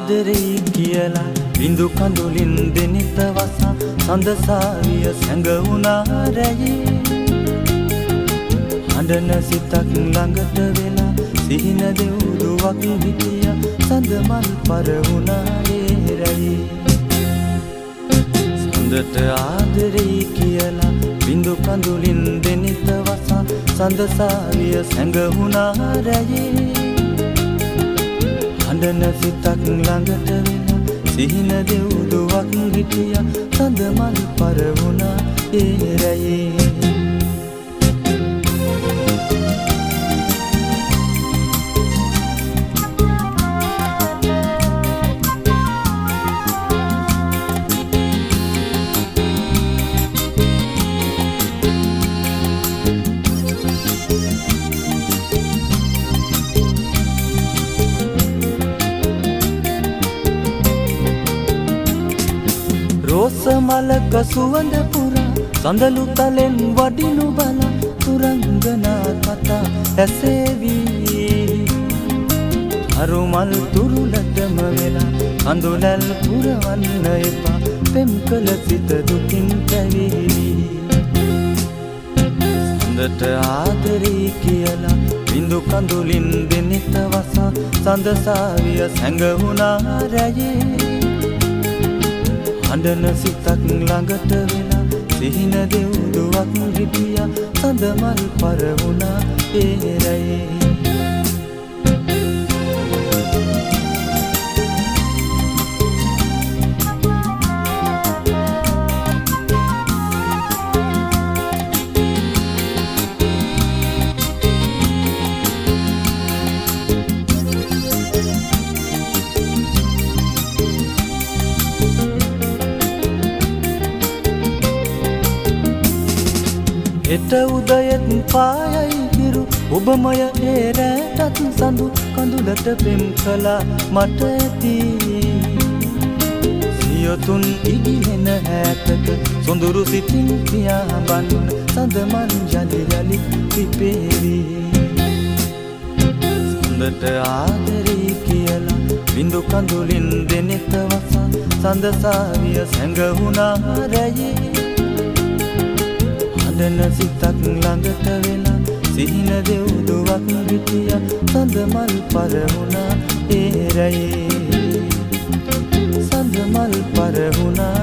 ආදරෙයි කියලා බිඳු කඳුලින් දෙනිත වසා සඳසාවිය සැඟවුණා රැයේ හඬන සිතක් ළඟට වෙලා සිහින දෙව්දුවක් හිටිය සඳ මල් පරවුණා ඒ රැයේ සඳට ආදරෙයි කියලා බිඳු කඳුලින් දෙනිත වසා සඳසාවිය සැඟවුණා රැයේ හඬන සිතක් ළඟට වෙලා සිහින දෙව්දුවක් හිටිය සඳ මල් පරවුණා ඒ රැයේ රෝස මලක සුවඳ පුරා සඳලු තලෙන් වඩිනු බල තුරංගනා කතා ඇසේවි අරුමල් තුරුලටම වෙලා කඳුලල් පුරවන්න එපා පෙම් කළ සිත දුකින් පැවිලි සඳට ආදරේ කියලා බිඳු කඳුලින් දෙනිත වසා සඳසාවිය සැඟවුණා රැයේ හඬන සිතක් ළඟට වෙලා සිහින දෙව්දුවක් හිටිය සඳ මල් පරවුණා ඒ රැයේ එට උදයෙත් පායයි හිරු ඔබමය ඒ රැටත් සඳු කඳුලට පෙම් කළා මට ඇති සියොතුන් ඉදිහෙන හැටට සොඳුරු සිතින් පියාඹන්න සඳ මංජලි යලි පිපේවි සඳට ආදරේ කියලා බිඳු කඳුලින් දෙනෙත වසා සඳසාවිය සැඟවුණා රැයේ හඬන සිතක් ළඟට වෙලා සිහින දෙව්දුවක් හිටිය සඳ මල් පරවුණා ඒ රැයේ සඳ මල් පරවුණා